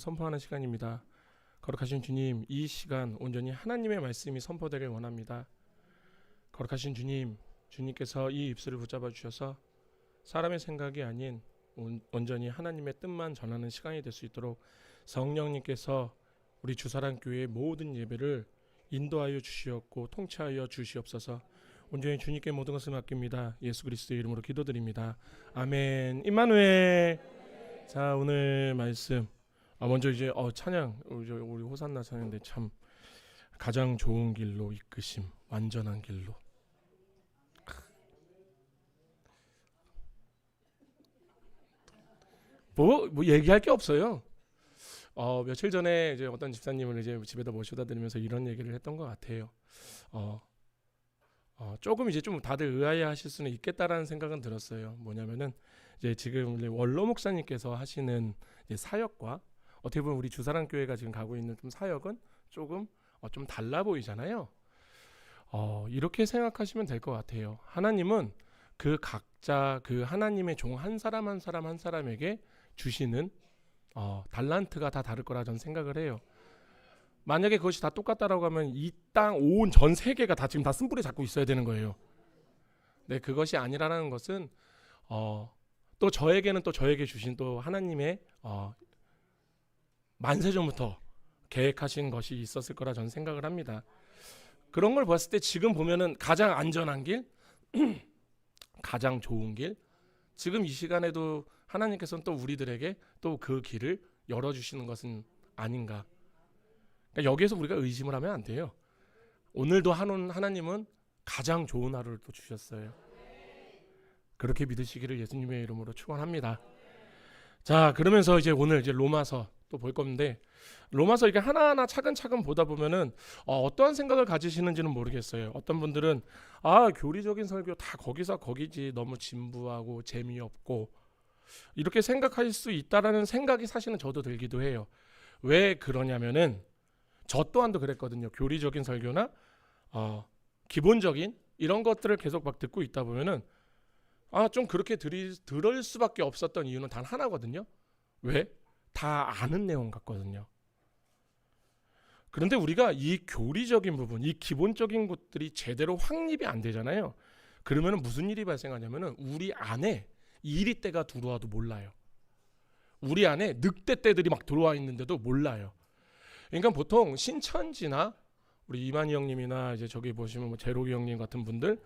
선포하는 시간입니다. 거룩하신 주님, 이 시간 온전히 하나님의 말씀이 선포되길 원합니다. 거룩하신 주님, 주님께서 이 입술을 붙잡아 주셔서 사람의 생각이 아닌 온전히 하나님의 뜻만 전하는 시간이 될 수 있도록 성령님께서 우리 주사랑교회의 모든 예배를 인도하여 주시옵고 통치하여 주시옵소서. 온전히 주님께 모든 것을 맡깁니다. 예수 그리스도의 이름으로 기도드립니다. 아멘. 임마누엘. 자, 오늘 말씀 먼저 이제 찬양 우리 호산나 찬양인데 참 가장 좋은 길로 이끄심, 완전한 길로. 뭐 얘기할 게 없어요. 며칠 전에 이제 어떤 집사님을 이제 집에다 모셔다 드리면서 이런 얘기를 했던 것 같아요. 조금 이제 좀 다들 의아해하실 수는 있겠다라는 생각은 들었어요. 뭐냐면은 이제 지금 원로 목사님께서 하시는 이제 사역과 어떻게 보면 우리 주사랑교회가 지금 가고 있는 좀 사역은 조금 좀 달라 보이잖아요. 이렇게 생각하시면 될 것 같아요. 하나님은 그 각자 그 하나님의 종 한 사람 한 사람 한 사람에게 주시는 달란트가 다 다를 거라 저는 생각을 해요. 만약에 그것이 다 똑같다라고 하면 이 땅 온 전 세계가 다 지금 다 쓴뿌리 잡고 있어야 되는 거예요. 네, 그것이 아니라는 것은 또 저에게는 또 저에게 주신 또 하나님의 만세전부터 계획하신 것이 있었을 거라 저는 생각을 합니다. 그런 걸 봤을 때 지금 보면은 가장 안전한 길, 가장 좋은 길, 지금 이 시간에도 하나님께서는 또 우리들에게 또 그 길을 열어주시는 것은 아닌가. 그러니까 여기에서 우리가 의심을 하면 안 돼요. 오늘도 하나님은 가장 좋은 하루를 또 주셨어요. 그렇게 믿으시기를 예수님의 이름으로 축원합니다. 자, 그러면서 이제 오늘 이제 로마서 또 볼 건데, 로마서 이렇게 하나하나 차근차근 보다 보면은 어떠한 생각을 가지시는지는 모르겠어요. 어떤 분들은 교리적인 설교 다 거기서 거기지, 너무 진부하고 재미없고 이렇게 생각할 수 있다라는 생각이 사실은 저도 들기도 해요. 왜 그러냐면은 저 또한도 그랬거든요. 교리적인 설교나 기본적인 이런 것들을 계속 막 듣고 있다 보면은 좀 그렇게 들을 수밖에 없었던 이유는 단 하나거든요. 왜? 다 아는 내용 같거든요. 그런데 우리가 이 교리적인 부분, 이 기본적인 것들이 제대로 확립이 안 되잖아요. 그러면 무슨 일이 발생하냐면은 우리 안에 이리떼가 들어와도 몰라요. 우리 안에 늑대떼들이 막 들어와 있는데도 몰라요. 그러니까 보통 신천지나 우리 이만희 형님이나 이제 저기 보시면 뭐 제로기 형님 같은 분들,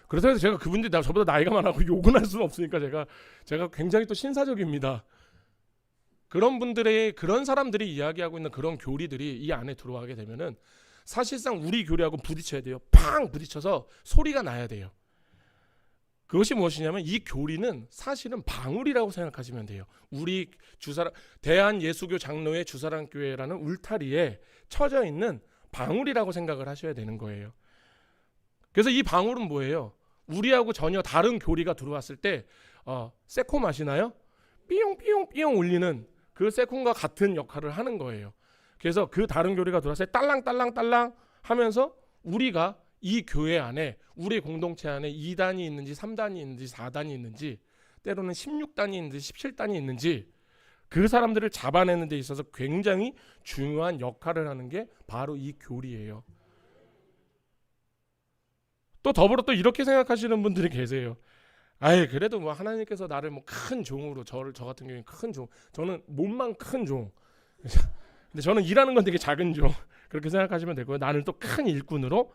그래서 제가 그분들이 저보다 나이가 많아서 욕은 할 수는 없으니까 제가 굉장히 또 신사적입니다. 그런 사람들이 이야기하고 있는 그런 교리들이 이 안에 들어가게 되면은 사실상 우리 교리하고 부딪혀야 돼요. 팡 부딪혀서 소리가 나야 돼요. 그것이 무엇이냐면 이 교리는 사실은 방울이라고 생각하시면 돼요. 우리 대한예수교 장로회 주사랑교회라는 울타리에 쳐져 있는 방울이라고 생각을 하셔야 되는 거예요. 그래서 이 방울은 뭐예요? 우리하고 전혀 다른 교리가 들어왔을 때 새콤하시나요? 삐용삐용삐용 울리는 그 새콤과 같은 역할을 하는 거예요. 그래서 그 다른 교리가 들어왔을 때 딸랑딸랑딸랑 하면서 우리가 이 교회 안에 우리 공동체 안에 2단이 있는지 3단이 있는지 4단이 있는지 때로는 16단이 있는지 17단이 있는지 그 사람들을 잡아내는 데 있어서 굉장히 중요한 역할을 하는 게 바로 이 교리예요. 또 더불어 또 이렇게 생각하시는 분들이 계세요. 그래도 뭐 하나님께서 나를 뭐 큰 종으로 저 같은 경우에 큰 종, 저는 몸만 큰 종, 근데 저는 일하는 건 되게 작은 종, 그렇게 생각하시면 되고요. 나는 또 큰 일꾼으로.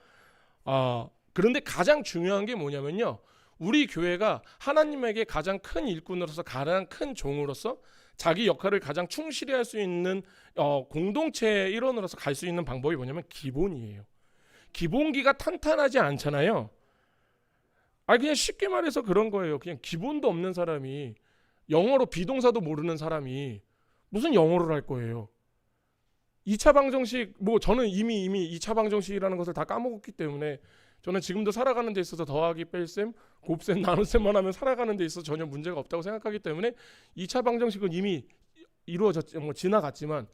그런데 가장 중요한 게 뭐냐면요, 우리 교회가 하나님에게 가장 큰 일꾼으로서 가장 큰 종으로서 자기 역할을 가장 충실히 할 수 있는 공동체의 일원으로서 갈 수 있는 방법이 뭐냐면 기본이에요. 기본기가 탄탄하지 않잖아요. 그냥 쉽게 말해서 그런 거예요. 그냥 기본도 없는 사람이, 영어로 비동사도 모르는 사람이 무슨 영어를 할 거예요. 2차 방정식, 저는 이미 2차 방정식이라는 것을 다 까먹었기 때문에 저는 지금도 살아가는 데 있어서 더하기, 뺄셈, 곱셈, 나눗셈만 하면 살아가는 데 있어서 전혀 문제가 없다고 생각하기 때문에 2차 방정식은 이미 지나갔지만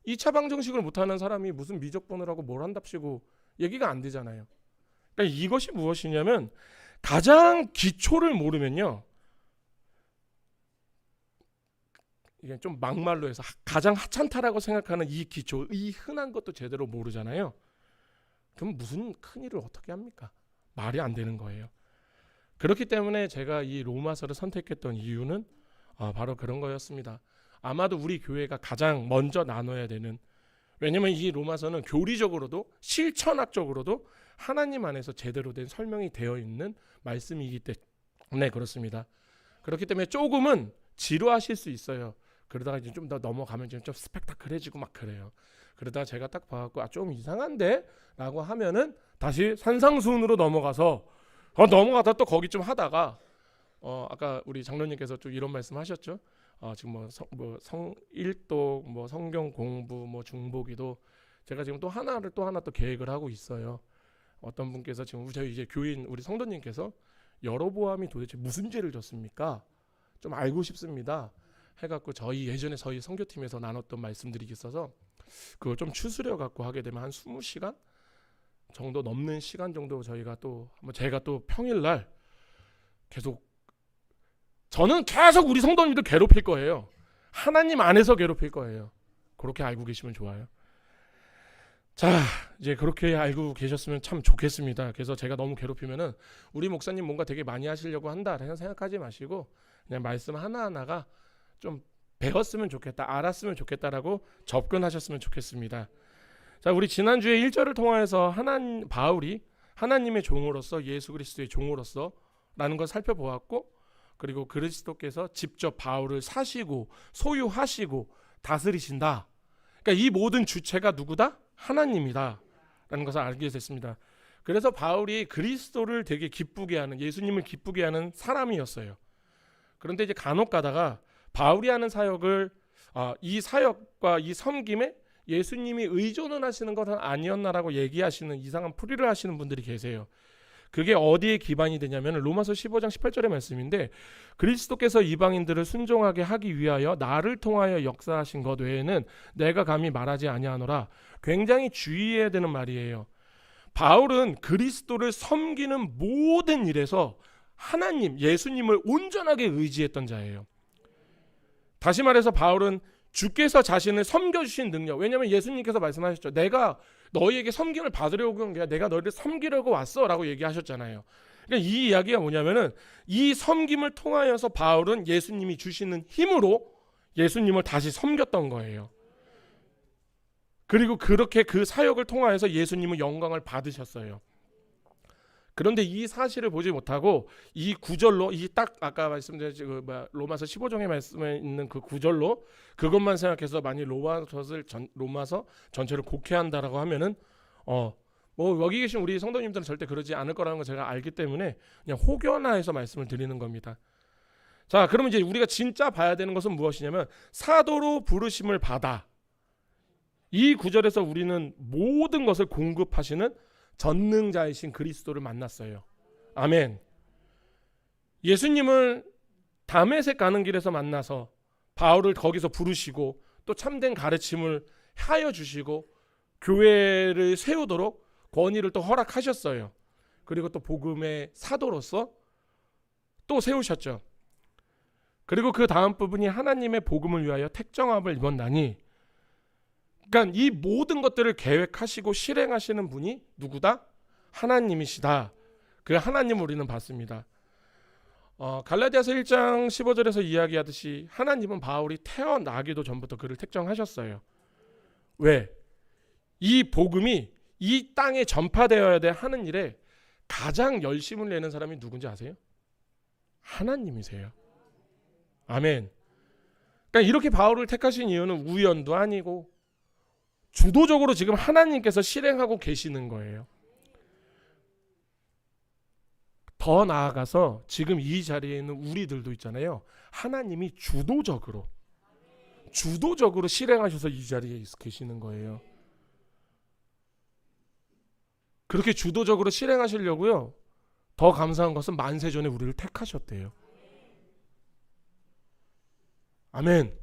2차 방정식을 못하는 사람이 무슨 미적분을 하고 뭘 한답시고 얘기가 안 되잖아요. 그러니까 이것이 무엇이냐면 가장 기초를 모르면요, 이게 좀 막말로 해서 가장 하찮다라고 생각하는 이 기초, 이 흔한 것도 제대로 모르잖아요. 그럼 무슨 큰일을 어떻게 합니까? 말이 안 되는 거예요. 그렇기 때문에 제가 이 로마서를 선택했던 이유는 바로 그런 거였습니다. 아마도 우리 교회가 가장 먼저 나눠야 되는, 왜냐면 이 로마서는 교리적으로도 실천학적으로도 하나님 안에서 제대로 된 설명이 되어 있는 말씀이기 때문에 그렇습니다. 그렇기 때문에 조금은 지루하실 수 있어요. 그러다가 이제 좀 더 넘어가면 좀 스펙타클해지고 막 그래요. 그러다가 제가 딱 봐갖고 좀 이상한데? 라고 하면은 다시 산상수훈으로 넘어가서 넘어가다 또 거기 좀 하다가 아까 우리 장로님께서 좀 이런 말씀하셨죠. 지금 성일독, 성경 공부, 중보기도 제가 지금 또 하나 또 계획을 하고 있어요. 어떤 분께서 지금 저희 이제 교인 우리 성도님께서 여로보암이 도대체 무슨 죄를 졌습니까? 좀 알고 싶습니다. 해갖고 저희 선교팀에서 나눴던 말씀들이 있어서 그걸 좀 추스려 갖고 하게 되면 한 20시간 정도 넘는 시간 정도 제가 또 평일날 저는 계속 우리 성도님들 괴롭힐 거예요. 하나님 안에서 괴롭힐 거예요. 그렇게 알고 계시면 좋아요. 자, 이제 그렇게 알고 계셨으면 참 좋겠습니다. 그래서 제가 너무 괴롭히면은 우리 목사님 뭔가 되게 많이 하시려고 한다 생각하지 마시고 그냥 말씀 하나하나가 좀 배웠으면 좋겠다, 알았으면 좋겠다라고 접근하셨으면 좋겠습니다. 자, 우리 지난주에 1절을 통하여서 바울이 하나님의 종으로서 예수 그리스도의 종으로서 라는 걸 살펴보았고, 그리고 그리스도께서 직접 바울을 사시고 소유하시고 다스리신다. 그러니까 이 모든 주체가 누구다? 하나님이다 라는 것을 알게 됐습니다. 그래서 바울이 그리스도를 되게 기쁘게 하는, 예수님을 기쁘게 하는 사람이었어요. 그런데 이제 간혹 가다가 바울이 하는 사역을 이 사역과 이 섬김에 예수님이 의존을 하시는 것은 아니었나라고 얘기하시는 이상한 풀이를 하시는 분들이 계세요. 그게 어디에 기반이 되냐면 로마서 15장 18절의 말씀인데, 그리스도께서 이방인들을 순종하게 하기 위하여 나를 통하여 역사하신 것 외에는 내가 감히 말하지 아니하노라. 굉장히 주의해야 되는 말이에요. 바울은 그리스도를 섬기는 모든 일에서 하나님, 예수님을 온전하게 의지했던 자예요. 다시 말해서 바울은 주께서 자신을 섬겨주신 능력, 왜냐하면 예수님께서 말씀하셨죠. 내가 너희에게 섬김을 받으려고 온 게 아니라 내가 너희를 섬기려고 왔어 라고 얘기하셨잖아요. 그러니까 이 이야기가 뭐냐면은 이 섬김을 통하여서 바울은 예수님이 주시는 힘으로 예수님을 다시 섬겼던 거예요. 그리고 그렇게 그 사역을 통하여서 예수님의 영광을 받으셨어요. 그런데 이 사실을 보지 못하고 이 구절로, 이 딱 아까 말씀드린 로마서 15장에 말씀에 있는 그 구절로 그것만 생각해서 만약 로마서 전체를 곡해한다라고 하면은 여기 계신 우리 성도님들은 절대 그러지 않을 거라는 걸 제가 알기 때문에 그냥 혹여나해서 말씀을 드리는 겁니다. 자, 그러면 이제 우리가 진짜 봐야 되는 것은 무엇이냐면 사도로 부르심을 받아 이 구절에서 우리는 모든 것을 공급하시는 전능자이신 그리스도를 만났어요. 아멘. 예수님을 다메섹 가는 길에서 만나서 바울을 거기서 부르시고 또 참된 가르침을 하여 주시고 교회를 세우도록 권위를 또 허락하셨어요. 그리고 또 복음의 사도로서 또 세우셨죠. 그리고 그 다음 부분이 하나님의 복음을 위하여 택정함을 입었나니, 그러니까 이 모든 것들을 계획하시고 실행하시는 분이 누구다? 하나님이시다. 그 하나님을 우리는 봤습니다. 갈라디아서 1장 15절에서 이야기하듯이 하나님은 바울이 태어나기도 전부터 그를 택정하셨어요. 왜? 이 복음이 이 땅에 전파되어야 될 하는 일에 가장 열심을 내는 사람이 누군지 아세요? 하나님이세요. 아멘. 그러니까 이렇게 바울을 택하신 이유는 우연도 아니고 주도적으로 지금 하나님께서 실행하고 계시는 거예요. 더 나아가서 지금 이 자리에 있는 우리들도 있잖아요. 하나님이 주도적으로 실행하셔서 이 자리에 계시는 거예요. 그렇게 주도적으로 실행하시려고요. 더 감사한 것은 만세 전에 우리를 택하셨대요. 아멘.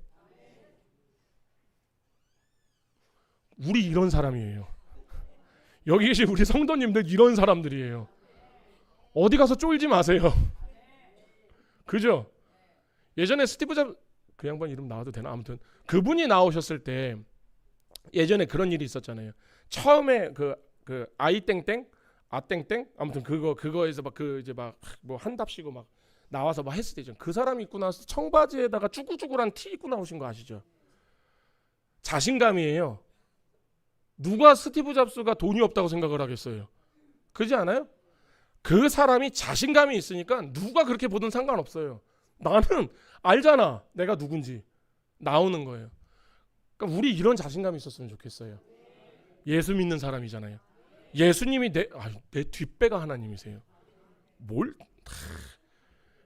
우리 이런 사람이에요. 여기 계신 우리 성도님들 이런 사람들이에요. 어디 가서 쫄지 마세요. 그죠? 예전에 스티브 그 양반 이름 나와도 되나? 아무튼 그분이 나오셨을 때 예전에 그런 일이 있었잖아요. 처음에 그 아이 땡땡 아 땡땡 아무튼 그거에서 막 그 이제 막 뭐 한답시고 막 나와서 막 했을 때죠. 그 사람이 입고 나서 청바지에다가 쭈글쭈글한 티 입고 나오신 거 아시죠? 자신감이에요. 누가 스티브 잡스가 돈이 없다고 생각을 하겠어요? 그렇지 않아요? 그 사람이 자신감이 있으니까 누가 그렇게 보든 상관없어요. 나는 알잖아. 내가 누군지. 나오는 거예요. 그러니까 우리 이런 자신감이 있었으면 좋겠어요. 예수 믿는 사람이잖아요. 예수님이 내 뒷배가 하나님이세요. 뭘?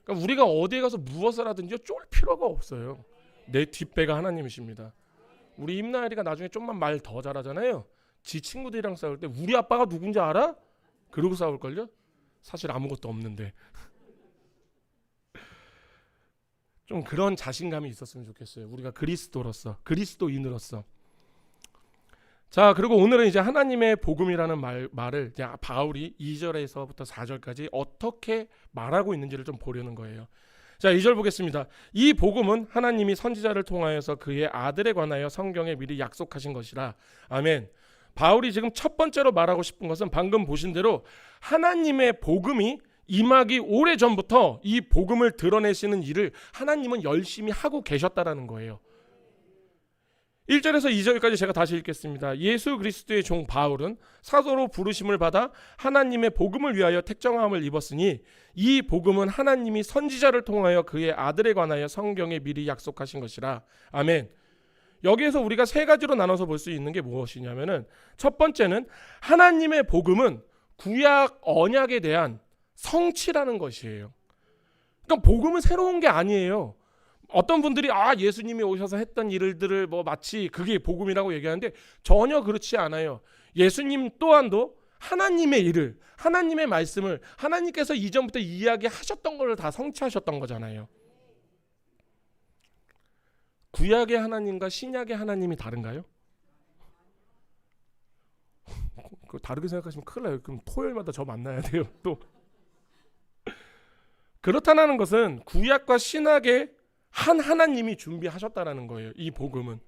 그러니까 우리가 어디에 가서 무엇을 하든지 쫄 필요가 없어요. 내 뒷배가 하나님이십니다. 우리 임나엘이가 나중에 좀만 말 더 잘하잖아요. 지 친구들이랑 싸울 때 우리 아빠가 누군지 알아? 그러고 싸울걸요? 사실 아무것도 없는데. 좀 그런 자신감이 있었으면 좋겠어요. 우리가 그리스도로서, 그리스도인으로서. 자, 그리고 오늘은 이제 하나님의 복음이라는 말을 이제 바울이 2절에서부터 4절까지 어떻게 말하고 있는지를 좀 보려는 거예요. 자, 2절 보겠습니다. 이 복음은 하나님이 선지자를 통하여서 그의 아들에 관하여 성경에 미리 약속하신 것이라. 아멘. 바울이 지금 첫 번째로 말하고 싶은 것은 방금 보신 대로 하나님의 복음이 임하기 오래전부터 이 복음을 드러내시는 일을 하나님은 열심히 하고 계셨다라는 거예요. 1절에서 2절까지 제가 다시 읽겠습니다. 예수 그리스도의 종 바울은 사도로 부르심을 받아 하나님의 복음을 위하여 택정함을 입었으니 이 복음은 하나님이 선지자를 통하여 그의 아들에 관하여 성경에 미리 약속하신 것이라. 아멘. 여기에서 우리가 세 가지로 나눠서 볼 수 있는 게 무엇이냐면은 첫 번째는 하나님의 복음은 구약 언약에 대한 성취라는 것이에요. 그러니까 복음은 새로운 게 아니에요. 어떤 분들이 예수님이 오셔서 했던 일들을 뭐 마치 그게 복음이라고 얘기하는데 전혀 그렇지 않아요. 예수님 또한도 하나님의 일을, 하나님의 말씀을 하나님께서 이전부터 이야기하셨던 걸 다 성취하셨던 거잖아요. 구약의 하나님과 신약의 하나님이 다른가요? 다르게 생각하시면 큰일 나요. 그럼 토요일마다 저 만나야 돼요. 또 그렇다는 것은 구약과 신약의 한 하나님이 준비하셨다라는 거예요. 이 복음은.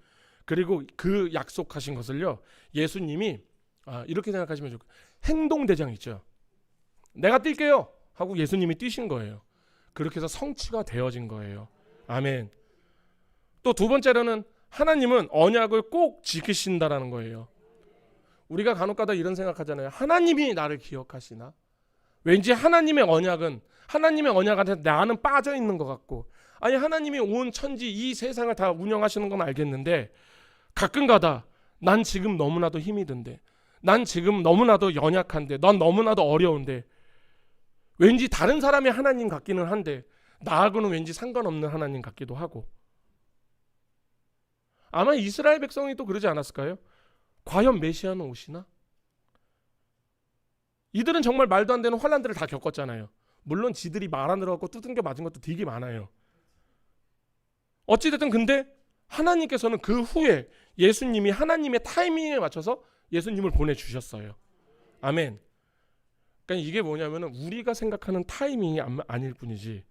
그리고 그 약속하신 것을요, 예수님이 이렇게 생각하시면 좋고, 행동대장 있죠. 내가 뛸게요 하고 예수님이 뛰신 거예요. 그렇게 해서 성취가 되어진 거예요. 아멘. 또 두 번째로는 하나님은 언약을 꼭 지키신다라는 거예요. 우리가 간혹가다 이런 생각하잖아요. 하나님이 나를 기억하시나? 왠지 하나님의 언약한테 나는 빠져 있는 것 같고, 아니 하나님이 온 천지 이 세상을 다 운영하시는 건 알겠는데 가끔가다 난 지금 너무나도 힘이 든데, 난 지금 너무나도 연약한데, 난 너무나도 어려운데, 왠지 다른 사람의 하나님 같기는 한데 나하고는 왠지 상관없는 하나님 같기도 하고. 아마 이스라엘 백성이 또 그러지 않았을까요? 과연 메시아는 오시나? 이들은 정말 말도 안 되는 환난들을 다 겪었잖아요. 물론 지들이 말 안 들어갖고 두들겨 맞은 것도 되게 많아요. 어찌됐든 근데 하나님께서는 그 후에 예수님이 하나님의 타이밍에 맞춰서 예수님을 보내주셨어요. 아멘. 그러니까 이게 뭐냐면은 우리가 생각하는 타이밍이 아닐 뿐이지,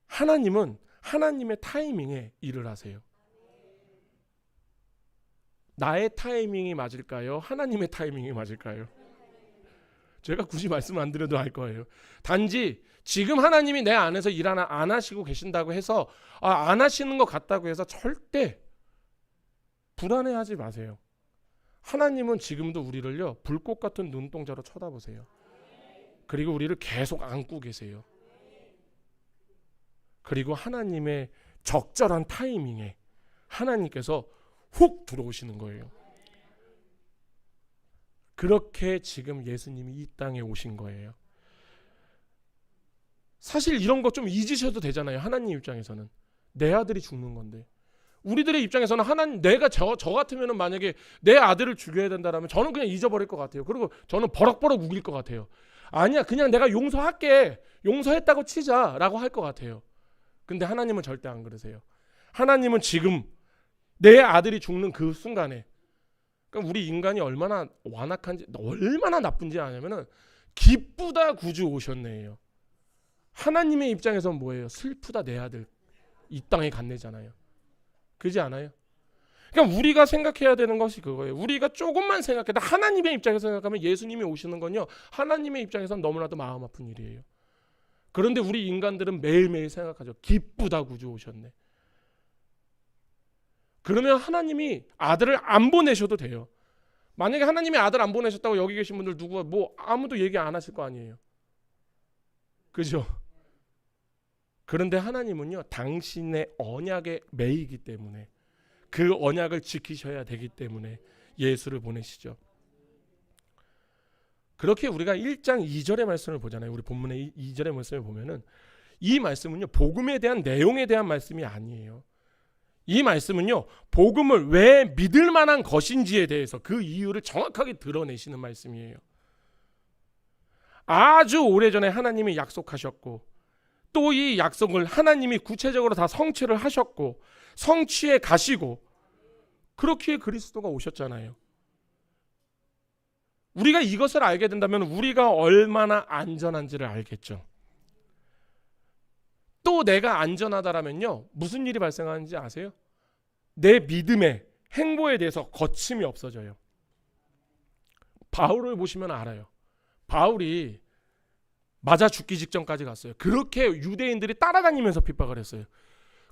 하나님은 하나님의 타이밍에 일을 하세요. 나의 타이밍이 맞을까요? 하나님의 타이밍이 맞을까요? 제가 굳이 말씀 안 드려도 알 거예요. 단지 지금 하나님이 내 안에서 일 하나 안 하시고 계신다고 해서 안 하시는 것 같다고 해서 절대 불안해하지 마세요. 하나님은 지금도 우리를요 불꽃 같은 눈동자로 쳐다보세요. 그리고 우리를 계속 안고 계세요. 그리고 하나님의 적절한 타이밍에 하나님께서 훅 들어오시는 거예요. 그렇게 지금 예수님이 이 땅에 오신 거예요. 사실 이런 거 좀 잊으셔도 되잖아요. 하나님 입장에서는 내 아들이 죽는 건데, 우리들의 입장에서는 하나님, 내가 저 같으면은 만약에 내 아들을 죽여야 된다라면 저는 그냥 잊어버릴 것 같아요. 그리고 저는 버럭버럭 우길 것 같아요. 아니야, 그냥 내가 용서할게, 용서했다고 치자라고 할 것 같아요. 근데 하나님은 절대 안 그러세요. 하나님은 지금 내 아들이 죽는 그 순간에, 그러니까 우리 인간이 얼마나 완악한지, 얼마나 나쁜지 아냐면은 기쁘다 구주 오셨네요. 하나님의 입장에서는 뭐예요? 슬프다 내 아들. 이 땅에 갔네잖아요. 그지 않아요? 그러니까 우리가 생각해야 되는 것이 그거예요. 우리가 조금만 생각해도 하나님의 입장에서 생각하면 예수님이 오시는 건요, 하나님의 입장에서는 너무나도 마음 아픈 일이에요. 그런데 우리 인간들은 매일매일 생각하죠. 기쁘다 구주 오셨네. 그러면 하나님이 아들을 안 보내셔도 돼요. 만약에 하나님이 아들 안 보내셨다고 여기 계신 분들 누구가 뭐 아무도 얘기 안 하실 거 아니에요. 그죠? 그런데 하나님은요, 당신의 언약에 매이기 때문에, 그 언약을 지키셔야 되기 때문에 예수를 보내시죠. 그렇게 우리가 1장 2절의 말씀을 보잖아요. 우리 본문의 2절의 말씀을 보면은 이 말씀은요, 복음에 대한 내용에 대한 말씀이 아니에요. 이 말씀은요, 복음을 왜 믿을 만한 것인지에 대해서 그 이유를 정확하게 드러내시는 말씀이에요. 아주 오래전에 하나님이 약속하셨고, 또 이 약속을 하나님이 구체적으로 다 성취를 하셨고, 성취해 가시고, 그렇게 그리스도가 오셨잖아요. 우리가 이것을 알게 된다면 우리가 얼마나 안전한지를 알겠죠. 또 내가 안전하다라면요, 무슨 일이 발생하는지 아세요? 내 믿음의 행보에 대해서 거침이 없어져요. 바울을 보시면 알아요. 바울이 맞아 죽기 직전까지 갔어요. 그렇게 유대인들이 따라다니면서 핍박을 했어요.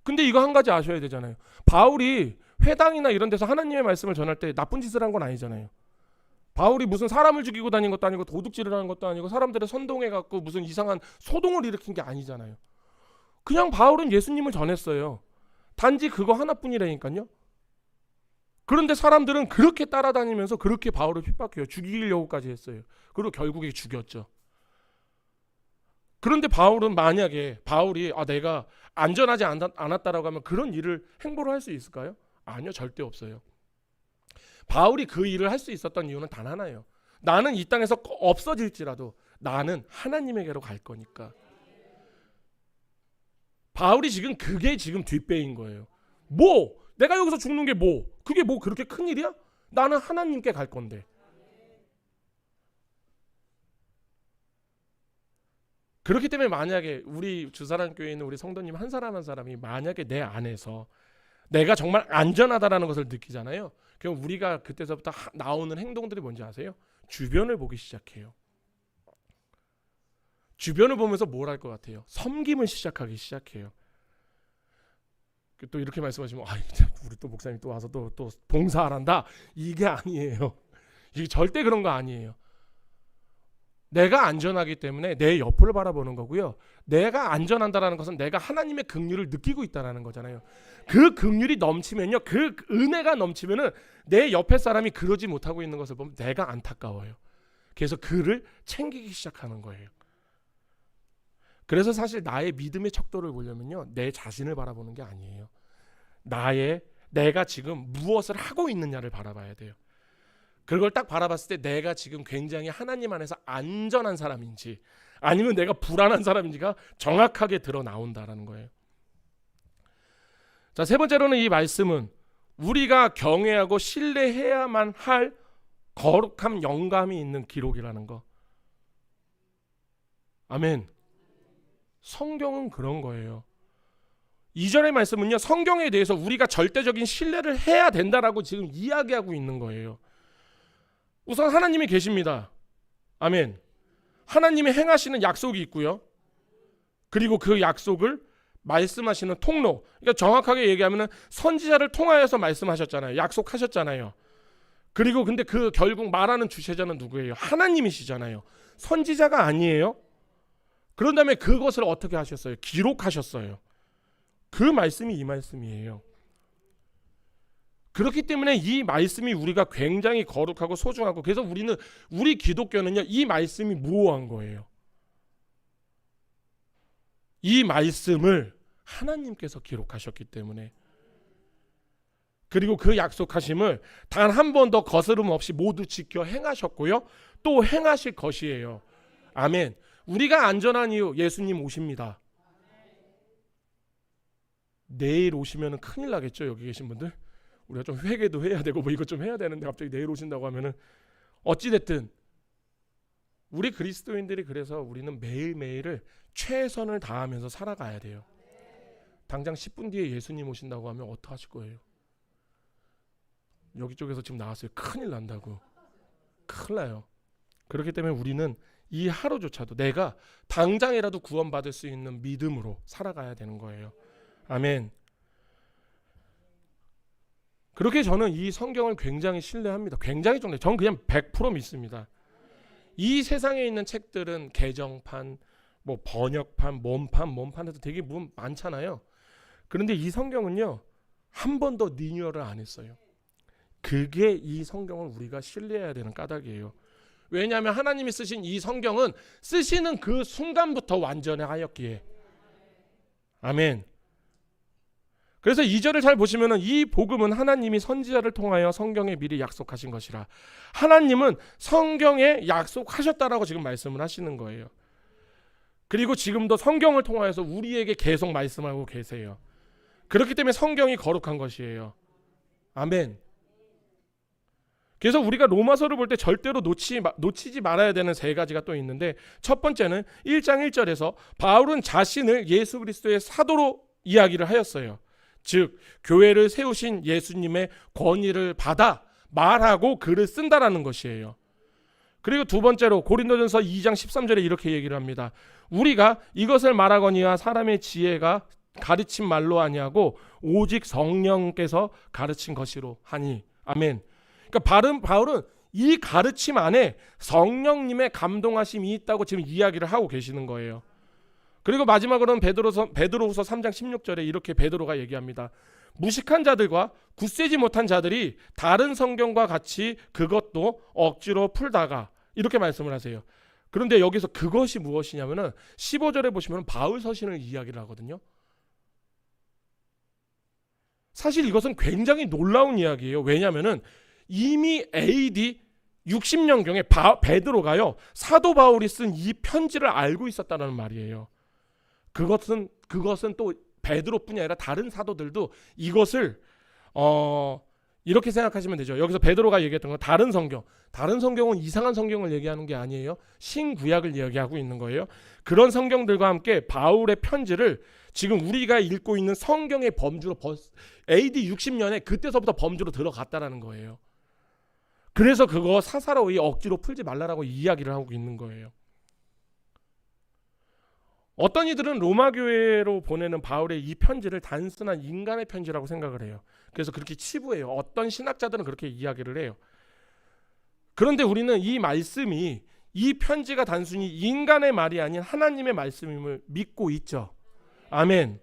근데 이거 한 가지 아셔야 되잖아요. 바울이 회당이나 이런 데서 하나님의 말씀을 전할 때 나쁜 짓을 한 건 아니잖아요. 바울이 무슨 사람을 죽이고 다닌 것도 아니고 도둑질을 하는 것도 아니고 사람들을 선동해 갖고 무슨 이상한 소동을 일으킨 게 아니잖아요. 그냥 바울은 예수님을 전했어요. 단지 그거 하나뿐이라니까요. 그런데 사람들은 그렇게 따라다니면서 그렇게 바울을 핍박해요. 죽이려고까지 했어요. 그리고 결국에 죽였죠. 그런데 바울은 만약에 바울이 내가 안전하지 않았다라고 하면 그런 일을 행보를 할 수 있을까요? 아니요, 절대 없어요. 바울이 그 일을 할 수 있었던 이유는 단 하나예요. 나는 이 땅에서 없어질지라도 나는 하나님에게로 갈 거니까. 바울이 지금 그게 지금 뒷배인 거예요. 뭐 내가 여기서 죽는 게 뭐 그게 뭐 그렇게 큰 일이야? 나는 하나님께 갈 건데. 그렇기 때문에 만약에 우리 주사랑교회에 있는 우리 성도님 한 사람 한 사람이 만약에 내 안에서 내가 정말 안전하다라는 것을 느끼잖아요. 그럼 우리가 그때서부터 나오는 행동들이 뭔지 아세요? 주변을 보기 시작해요. 주변을 보면서 뭘 할 것 같아요? 섬김을 시작하기 시작해요. 또 이렇게 말씀하시면 우리 또 목사님 또 와서 또 봉사하란다. 이게 아니에요. 이게 절대 그런 거 아니에요. 내가 안전하기 때문에 내 옆을 바라보는 거고요. 내가 안전한다라는 것은 내가 하나님의 긍휼을 느끼고 있다라는 거잖아요. 그 긍휼이 넘치면요, 그 은혜가 넘치면은 내 옆에 사람이 그러지 못하고 있는 것을 보면 내가 안타까워요. 그래서 그를 챙기기 시작하는 거예요. 그래서 사실 나의 믿음의 척도를 보려면요, 내 자신을 바라보는 게 아니에요. 내가 지금 무엇을 하고 있느냐를 바라봐야 돼요. 그걸 딱 바라봤을 때 내가 지금 굉장히 하나님 안에서 안전한 사람인지 아니면 내가 불안한 사람인지가 정확하게 드러나온다라는 거예요. 자, 세 번째로는 이 말씀은 우리가 경외하고 신뢰해야만 할 거룩함, 영감이 있는 기록이라는 거. 아멘. 성경은 그런 거예요. 2절의 말씀은요, 성경에 대해서 우리가 절대적인 신뢰를 해야 된다라고 지금 이야기하고 있는 거예요. 우선 하나님이 계십니다. 아멘. 하나님이 행하시는 약속이 있고요. 그리고 그 약속을 말씀하시는 통로. 그러니까 정확하게 얘기하면 선지자를 통하여서 말씀하셨잖아요. 약속하셨잖아요. 그리고 근데 그 결국 말하는 주체자는 누구예요? 하나님이시잖아요. 선지자가 아니에요. 그런 다음에 그것을 어떻게 하셨어요? 기록하셨어요. 그 말씀이 이 말씀이에요. 그렇기 때문에 이 말씀이 우리가 굉장히 거룩하고 소중하고, 그래서 우리 기독교는요, 이 말씀이 무오한 거예요. 이 말씀을 하나님께서 기록하셨기 때문에, 그리고 그 약속하심을 단 한 번도 거스름 없이 모두 지켜 행하셨고요, 또 행하실 것이에요. 아멘. 우리가 안전한 이유, 예수님 오십니다. 내일 오시면 큰일 나겠죠, 여기 계신 분들. 우리가 좀 회개도 해야 되고 뭐 이것 좀 해야 되는데 갑자기 내일 오신다고 하면은, 어찌됐든 우리 그리스도인들이, 그래서 우리는 매일매일을 최선을 다하면서 살아가야 돼요. 당장 10분 뒤에 예수님 오신다고 하면 어떡하실 거예요? 여기 쪽에서 지금 나왔어요. 큰일 난다고. 큰일 나요. 그렇기 때문에 우리는 이 하루조차도 내가 당장이라도 구원받을 수 있는 믿음으로 살아가야 되는 거예요. 아멘. 그렇게 저는 이 성경을 굉장히 신뢰합니다. 굉장히 정말 저는 그냥 100% 믿습니다. 이 세상에 있는 책들은 개정판, 뭐 번역판, 몸판에도 되게 많잖아요. 그런데 이 성경은요, 한 번도 리뉴얼을 안 했어요. 그게 이 성경을 우리가 신뢰해야 되는 까닭이에요. 왜냐하면 하나님이 쓰신 이 성경은 쓰시는 그 순간부터 완전하였기에. 아멘. 그래서 2절을 잘 보시면은 이 복음은 하나님이 선지자를 통하여 성경에 미리 약속하신 것이라. 하나님은 성경에 약속하셨다라고 지금 말씀을 하시는 거예요. 그리고 지금도 성경을 통하여서 우리에게 계속 말씀하고 계세요. 그렇기 때문에 성경이 거룩한 것이에요. 아멘. 그래서 우리가 로마서를 볼 때 절대로 놓치지 말아야 되는 세 가지가 또 있는데, 첫 번째는 1장 1절에서 바울은 자신을 예수 그리스도의 사도로 이야기를 하였어요. 즉 교회를 세우신 예수님의 권위를 받아 말하고 글을 쓴다라는 것이에요. 그리고 두 번째로 고린도전서 2장 13절에 이렇게 얘기를 합니다. 우리가 이것을 말하거니와 사람의 지혜가 가르친 말로 아니하고 오직 성령께서 가르친 것이로 하니. 아멘. 그러니까 바울은 이 가르침 안에 성령님의 감동하심이 있다고 지금 이야기를 하고 계시는 거예요. 그리고 마지막으로는 베드로후서 3장 16절에 이렇게 베드로가 얘기합니다. 무식한 자들과 굳세지 못한 자들이 다른 성경과 같이 그것도 억지로 풀다가, 이렇게 말씀을 하세요. 그런데 여기서 그것이 무엇이냐면은 15절에 보시면 바울 서신을 이야기를 하거든요. 사실 이것은 굉장히 놀라운 이야기예요. 왜냐하면은 이미 AD 60년경에 베드로가요, 사도 바울이 쓴 이 편지를 알고 있었다는 말이에요. 그것은 또 베드로뿐이 아니라 다른 사도들도 이것을 이렇게 생각하시면 되죠. 여기서 베드로가 얘기했던 건 다른 성경은 이상한 성경을 얘기하는 게 아니에요. 신구약을 이야기하고 있는 거예요. 그런 성경들과 함께 바울의 편지를 지금 우리가 읽고 있는 성경의 범주로 AD 60년에 그때서부터 범주로 들어갔다라는 거예요. 그래서 그거 사사로이 억지로 풀지 말라라고 이야기를 하고 있는 거예요. 어떤 이들은 로마 교회로 보내는 바울의 이 편지를 단순한 인간의 편지라고 생각을 해요. 그래서 그렇게 치부해요. 어떤 신학자들은 그렇게 이야기를 해요. 그런데 우리는 이 말씀이, 이 편지가 단순히 인간의 말이 아닌 하나님의 말씀임을 믿고 있죠. 아멘.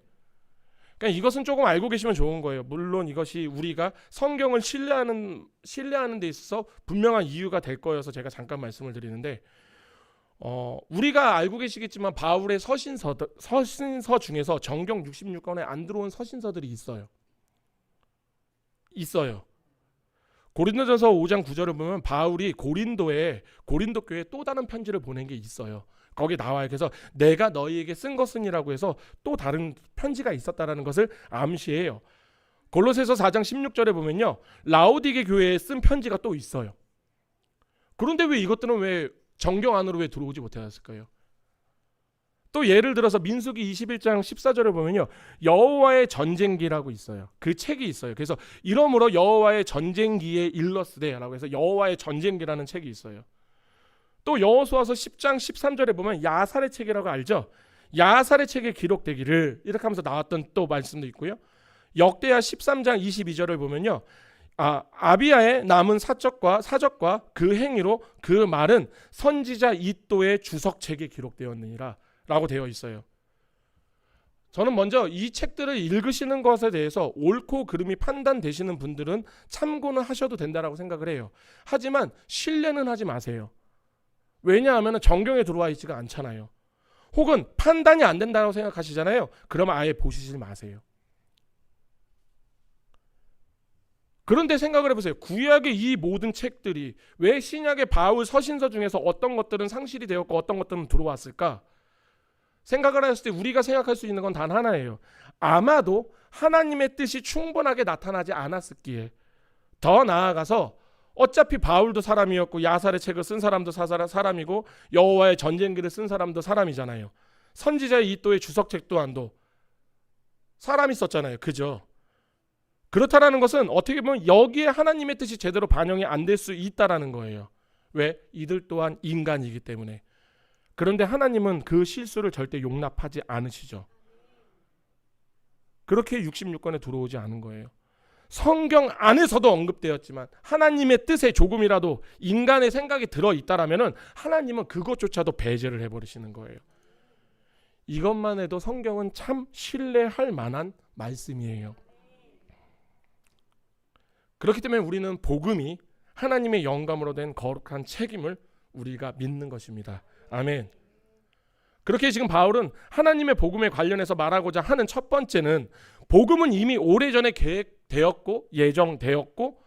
그러니까 이것은 조금 알고 계시면 좋은 거예요. 물론 이것이 우리가 성경을 신뢰하는 데 있어서 분명한 이유가 될 거여서 제가 잠깐 말씀을 드리는데, 우리가 알고 계시겠지만 바울의 서신서 중에서 정경 66권에 안 들어온 서신서들이 있어요. 고린도전서 5장 9절을 보면 바울이 고린도 교회에 또 다른 편지를 보낸 게 있어요. 거기 나와요. 그래서 내가 너희에게 쓴 것은이라고 해서 또 다른 편지가 있었다라는 것을 암시해요. 골로새서 4장 16절에 보면요, 라오디게 교회에 쓴 편지가 또 있어요. 그런데 왜 이것들은 왜 정경 안으로 왜 들어오지 못했을까요? 또 예를 들어서 민수기 21장 14절을 보면요, 여호와의 전쟁기라고 있어요. 그 책이 있어요. 그래서 이러므로 여호와의 전쟁기에 일러스되라고 해서 여호와의 전쟁기라는 책이 있어요. 또 여호수아서 10장 13절에 보면 야살의 책이라고 알죠? 야살의 책에 기록되기를, 이렇게 하면서 나왔던 또 말씀도 있고요. 역대하 13장 22절을 보면요, 아비야의 남은 사적과 그 행위로 그 말은 선지자 이도의 주석책에 기록되었느니라 라고 되어 있어요. 저는 먼저 이 책들을 읽으시는 것에 대해서 옳고 그름이 판단되시는 분들은 참고는 하셔도 된다라고 생각을 해요. 하지만 신뢰는 하지 마세요. 왜냐하면 정경에 들어와 있지가 않잖아요. 혹은 판단이 안 된다고 생각하시잖아요. 그러면 아예 보시지 마세요. 그런데 생각을 해보세요. 구약의 이 모든 책들이 왜 신약의 바울 서신서 중에서 어떤 것들은 상실이 되었고 어떤 것들은 들어왔을까? 생각을 했을 때 우리가 생각할 수 있는 건 단 하나예요. 아마도 하나님의 뜻이 충분하게 나타나지 않았었기에, 더 나아가서 어차피 바울도 사람이었고 야살의 책을 쓴 사람도 사람이고 여호와의 전쟁기를 쓴 사람도 사람이잖아요. 선지자의 이도의 주석책 또한도 사람이 썼잖아요. 그죠? 그렇다라는 것은 어떻게 보면 여기에 하나님의 뜻이 제대로 반영이 안 될 수 있다라는 거예요. 왜? 이들 또한 인간이기 때문에. 그런데 하나님은 그 실수를 절대 용납하지 않으시죠. 그렇게 66권에 들어오지 않은 거예요. 성경 안에서도 언급되었지만 하나님의 뜻에 조금이라도 인간의 생각이 들어있다라면 하나님은 그것조차도 배제를 해버리시는 거예요. 이것만 해도 성경은 참 신뢰할 만한 말씀이에요. 그렇기 때문에 우리는 복음이 하나님의 영감으로 된 거룩한 책임을 우리가 믿는 것입니다. 아멘. 그렇게 지금 바울은 하나님의 복음에 관련해서 말하고자 하는 첫 번째는 복음은 이미 오래전에 계획되었고 예정되었고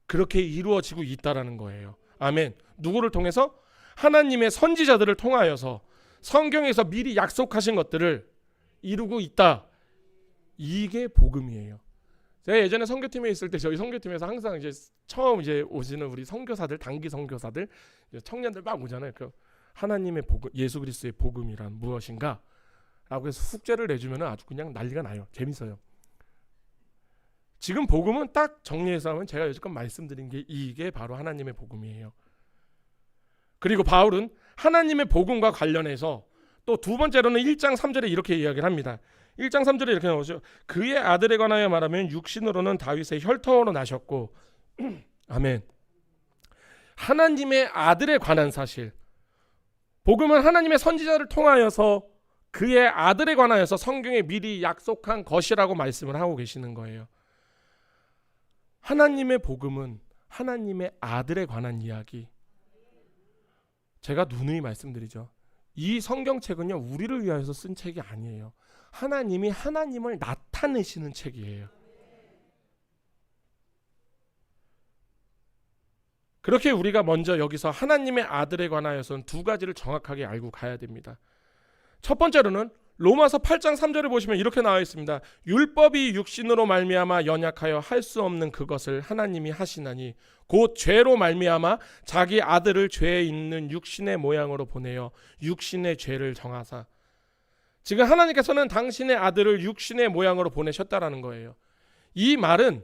그렇게 이루어지고 있다라는 거예요. 아멘. 누구를 통해서? 하나님의 선지자들을 통하여서 성경에서 미리 약속하신 것들을 이루고 있다. 이게 복음이에요. 제가 예전에 선교팀에 있을 때 저희 선교팀에서 항상 이제 처음 이제 오시는 우리 선교사들, 단기 선교사들, 청년들 막 오잖아요. 그 하나님의 복음, 예수 그리스도의 복음이란 무엇인가? 라고 해서 숙제를 내주면 아주 그냥 난리가 나요. 재밌어요. 지금 복음은 딱 정리해서 하면 제가 여지껏 말씀드린 게 이게 바로 하나님의 복음이에요. 그리고 바울은 하나님의 복음과 관련해서 또 두 번째로는 1장 3절에 이렇게 이야기를 합니다. 1장 3절에 이렇게 나오죠. 그의 아들에 관하여 말하면 육신으로는 다윗의 혈통으로 나셨고 아멘. 하나님의 아들에 관한 사실, 복음은 하나님의 선지자를 통하여서 그의 아들에 관하여서 성경에 미리 약속한 것이라고 말씀을 하고 계시는 거예요. 하나님의 복음은 하나님의 아들에 관한 이야기. 제가 누누이 말씀드리죠. 이 성경책은요, 우리를 위하여서 쓴 책이 아니에요. 하나님이 하나님을 나타내시는 책이에요. 그렇게 우리가 먼저 여기서 하나님의 아들에 관하여서는 두 가지를 정확하게 알고 가야 됩니다. 첫 번째로는 로마서 8장 3절을 보시면 이렇게 나와 있습니다. 율법이 육신으로 말미암아 연약하여 할 수 없는 그것을 하나님이 하시나니 곧 죄로 말미암아 자기 아들을 죄에 있는 육신의 모양으로 보내어 육신의 죄를 정하사. 지금 하나님께서는 당신의 아들을 육신의 모양으로 보내셨다라는 거예요. 이 말은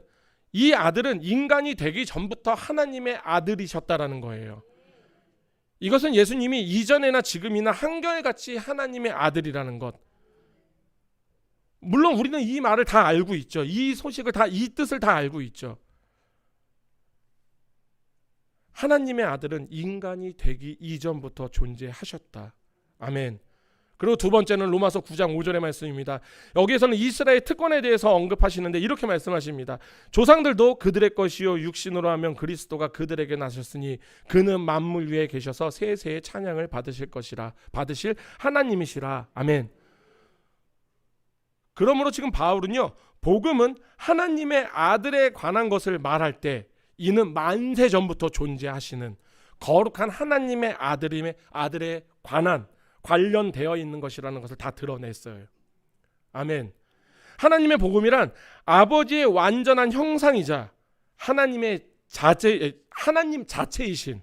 이 아들은 인간이 되기 전부터 하나님의 아들이셨다라는 거예요. 이것은 예수님이 이전에나 지금이나 한결같이 하나님의 아들이라는 것. 물론 우리는 이 말을 다 알고 있죠. 이 소식을 다, 이 뜻을 다 알고 있죠. 하나님의 아들은 인간이 되기 이전부터 존재하셨다. 아멘. 그리고 두 번째는 로마서 9장 5절의 말씀입니다. 여기에서는 이스라엘 특권에 대해서 언급하시는데 이렇게 말씀하십니다. 조상들도 그들의 것이요 육신으로 하면 그리스도가 그들에게 나셨으니 그는 만물 위에 계셔서 세세의 찬양을 받으실 것이라, 받으실 하나님이시라. 아멘. 그러므로 지금 바울은요, 복음은 하나님의 아들에 관한 것을 말할 때 이는 만세 전부터 존재하시는 거룩한 하나님의 아들에 관련되어 있는 것이라는 것을 다 드러냈어요. 아멘. 하나님의 복음이란 아버지의 완전한 형상이자 하나님 자체이신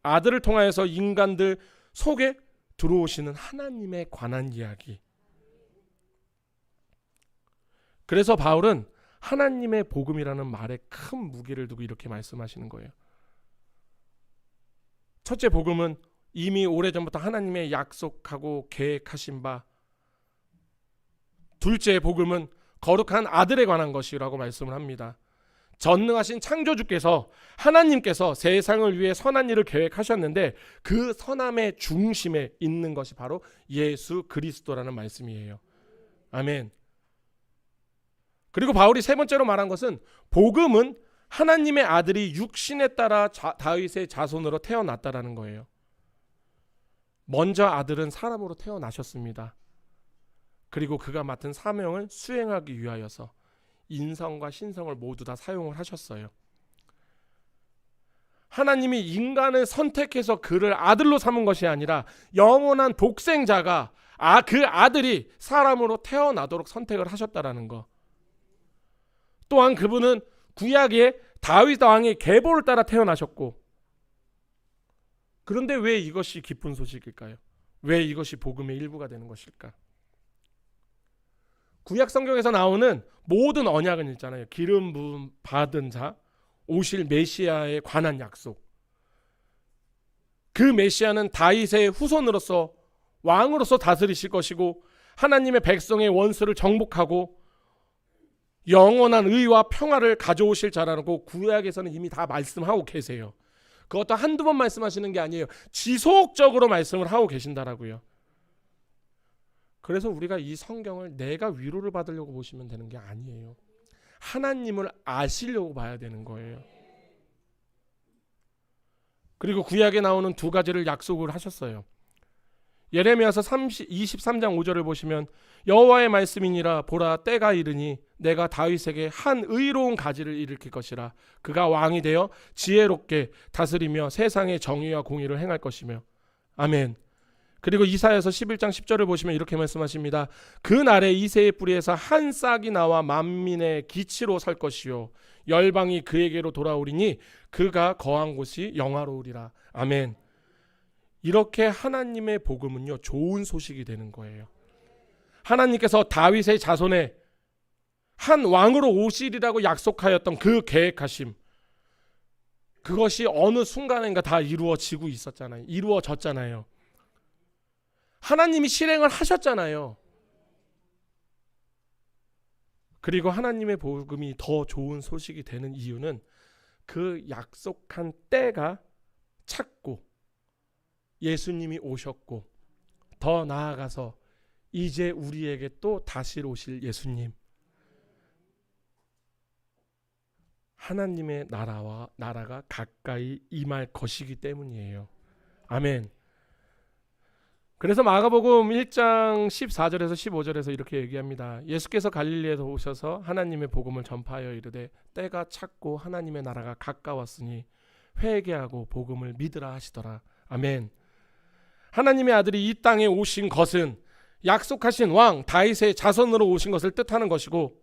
아들을 통하여서 인간들 속에 들어오시는 하나님에 관한 이야기. 그래서 바울은 하나님의 복음이라는 말에 큰 무게를 두고 이렇게 말씀하시는 거예요. 첫째, 복음은 이미 오래전부터 하나님의 약속하고 계획하신 바. 둘째, 복음은 거룩한 아들에 관한 것이라고 말씀을 합니다. 전능하신 창조주께서, 하나님께서 세상을 위해 선한 일을 계획하셨는데 그 선함의 중심에 있는 것이 바로 예수 그리스도라는 말씀이에요. 아멘. 그리고 바울이 세 번째로 말한 것은 복음은 하나님의 아들이 육신에 따라 다윗의 자손으로 태어났다라는 거예요. 먼저 아들은 사람으로 태어나셨습니다. 그리고 그가 맡은 사명을 수행하기 위하여서 인성과 신성을 모두 다 사용을 하셨어요. 하나님이 인간을 선택해서 그를 아들로 삼은 것이 아니라 영원한 독생자가 그 아들이 사람으로 태어나도록 선택을 하셨다라는 거. 또한 그분은 구약의 다윗 왕의 계보를 따라 태어나셨고, 그런데 왜 이것이 기쁜 소식일까요? 왜 이것이 복음의 일부가 되는 것일까? 구약 성경에서 나오는 모든 언약은 있잖아요. 기름 부음 받은 자, 오실 메시아에 관한 약속. 그 메시아는 다윗의 후손으로서 왕으로서 다스리실 것이고 하나님의 백성의 원수를 정복하고 영원한 의와 평화를 가져오실 자라고 구약에서는 이미 다 말씀하고 계세요. 그것도 한두 번 말씀하시는 게 아니에요. 지속적으로 말씀을 하고 계신다라고요. 그래서 우리가 이 성경을 내가 위로를 받으려고 보시면 되는 게 아니에요. 하나님을 아시려고 봐야 되는 거예요. 그리고 구약에 나오는 두 가지를 약속을 하셨어요. 예레미야서 23장 5절을 보시면 여호와의 말씀이니라 보라 때가 이르니 내가 다윗에게 한 의로운 가지를 일으킬 것이라 그가 왕이 되어 지혜롭게 다스리며 세상의 정의와 공의를 행할 것이며 아멘. 그리고 이사야서 11장 10절을 보시면 이렇게 말씀하십니다. 그 날에 이새의 뿌리에서 한 싹이 나와 만민의 기치로 살 것이요 열방이 그에게로 돌아오리니 그가 거한 곳이 영화로우리라. 아멘. 이렇게 하나님의 복음은요 좋은 소식이 되는 거예요. 하나님께서 다윗의 자손에 한 왕으로 오시리라고 약속하였던 그 계획하심, 그것이 어느 순간인가 다 이루어지고 있었잖아요. 이루어졌잖아요. 하나님이 실행을 하셨잖아요. 그리고 하나님의 복음이 더 좋은 소식이 되는 이유는 그 약속한 때가 찼고 예수님이 오셨고 더 나아가서 이제 우리에게 또 다시 오실 예수님, 하나님의 나라가 가까이 임할 것이기 때문이에요. 아멘. 그래서 마가복음 1장 14절에서 15절에서 이렇게 얘기합니다. 예수께서 갈릴리에서 오셔서 하나님의 복음을 전파하여 이르되 때가 찼고 하나님의 나라가 가까웠으니 회개하고 복음을 믿으라 하시더라. 아멘. 하나님의 아들이 이 땅에 오신 것은 약속하신 왕 다윗의 자손으로 오신 것을 뜻하는 것이고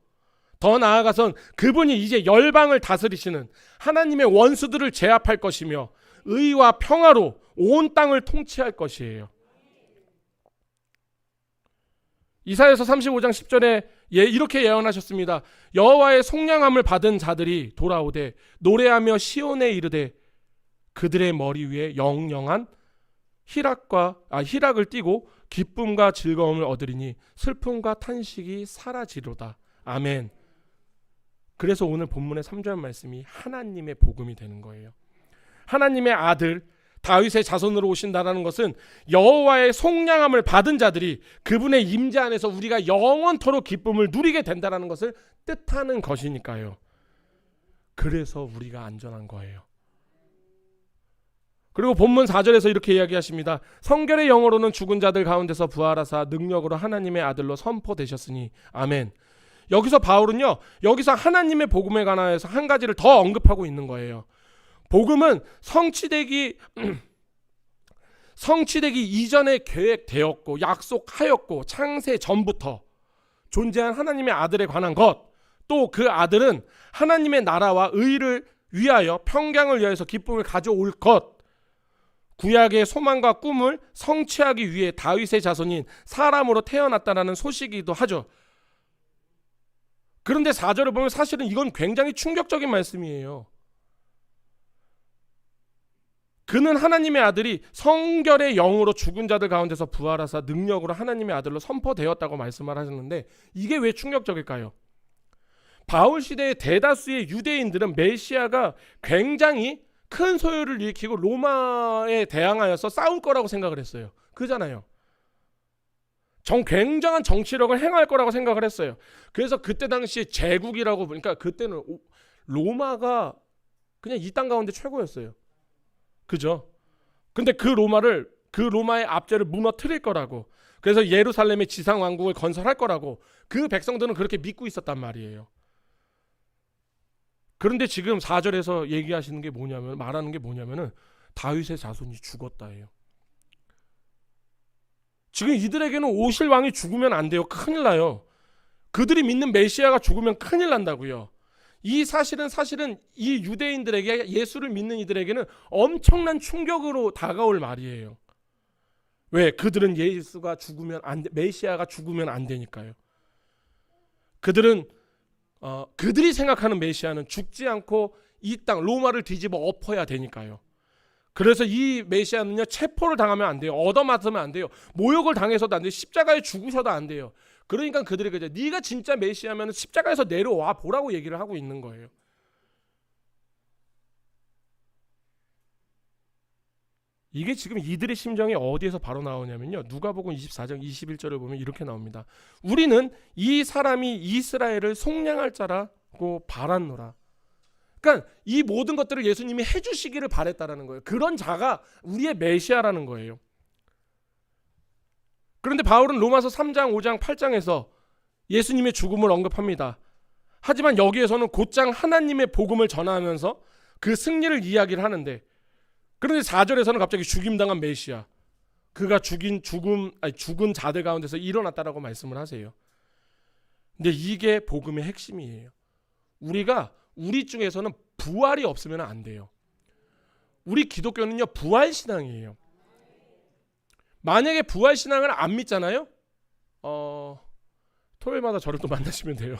더 나아가선 그분이 이제 열방을 다스리시는 하나님의 원수들을 제압할 것이며 의와 평화로 온 땅을 통치할 것이에요. 이사야서 35장 10절에 이렇게 예언하셨습니다. 여호와의 속량함을 받은 자들이 돌아오되 노래하며 시온에 이르되 그들의 머리 위에 영영한 희락을 띠고 기쁨과 즐거움을 얻으리니 슬픔과 탄식이 사라지로다. 아멘. 그래서 오늘 본문의 3절 말씀이 하나님의 복음이 되는 거예요. 하나님의 아들 다윗의 자손으로 오신다라는 것은 여호와의 속량함을 받은 자들이 그분의 임재 안에서 우리가 영원토록 기쁨을 누리게 된다라는 것을 뜻하는 것이니까요. 그래서 우리가 안전한 거예요. 그리고 본문 4절에서 이렇게 이야기하십니다. 성결의 영어로는 죽은 자들 가운데서 부활하사 능력으로 하나님의 아들로 선포되셨으니 아멘. 여기서 바울은요, 여기서 하나님의 복음에 관하여서 한 가지를 더 언급하고 있는 거예요. 복음은 성취되기 이전에 계획되었고 약속하였고 창세 전부터 존재한 하나님의 아들에 관한 것, 또 그 아들은 하나님의 나라와 의를 위하여 평강을 위하여서 기쁨을 가져올 것, 구약의 소망과 꿈을 성취하기 위해 다윗의 자손인 사람으로 태어났다라는 소식이기도 하죠. 그런데 4절을 보면 사실은 이건 굉장히 충격적인 말씀이에요. 그는 하나님의 아들이 성결의 영으로 죽은 자들 가운데서 부활하사 능력으로 하나님의 아들로 선포되었다고 말씀을 하셨는데 이게 왜 충격적일까요? 바울 시대의 대다수의 유대인들은 메시아가 굉장히 큰 소요를 일으키고 로마에 대항하여서 싸울 거라고 생각을 했어요. 그잖아요. 굉장한 정치력을 행할 거라고 생각을 했어요. 그래서 그때 당시에 제국이라고 보니까 그때는 로마가 그냥 이 땅 가운데 최고였어요. 그죠? 근데 그 로마의 압제를 무너뜨릴 거라고, 그래서 예루살렘의 지상 왕국을 건설할 거라고 그 백성들은 그렇게 믿고 있었단 말이에요. 그런데 지금 4절에서 얘기하시는 게 뭐냐면, 말하는 게 뭐냐면은 다윗의 자손이 죽었다예요. 지금 이들에게는 오실 왕이 죽으면 안 돼요. 큰일 나요. 그들이 믿는 메시아가 죽으면 큰일 난다고요. 이 사실은 이 유대인들에게, 예수를 믿는 이들에게는 엄청난 충격으로 다가올 말이에요. 왜? 그들은 예수가 죽으면 안 돼, 메시아가 죽으면 안 되니까요. 그들은 그들이 생각하는 메시아는 죽지 않고 이 땅 로마를 뒤집어 엎어야 되니까요. 그래서 이 메시아는요, 체포를 당하면 안 돼요. 얻어맞으면 안 돼요. 모욕을 당해서도 안 돼요. 십자가에 죽으셔도 안 돼요. 그러니까 그들이 그죠, 네가 진짜 메시아면 십자가에서 내려와 보라고 얘기를 하고 있는 거예요. 이게 지금 이들의 심정이 어디에서 바로 나오냐면요, 누가복음 24장 21절을 보면 이렇게 나옵니다. 우리는 이 사람이 이스라엘을 속량할 자라고 바랐노라. 그러니까 이 모든 것들을 예수님이 해주시기를 바랬다라는 거예요. 그런 자가 우리의 메시아라는 거예요. 그런데 바울은 로마서 3장, 5장, 8장에서 예수님의 죽음을 언급합니다. 하지만 여기에서는 곧장 하나님의 복음을 전하면서 그 승리를 이야기를 하는데, 그런데 4절에서는 갑자기 죽임당한 메시아, 그가 죽은 자들 가운데서 일어났다라고 말씀을 하세요. 근데 이게 복음의 핵심이에요. 우리 중에서는 부활이 없으면 안 돼요. 우리 기독교는요, 부활 신앙이에요. 만약에 부활 신앙을 안 믿잖아요. 토요일마다 저를 또 만나시면 돼요.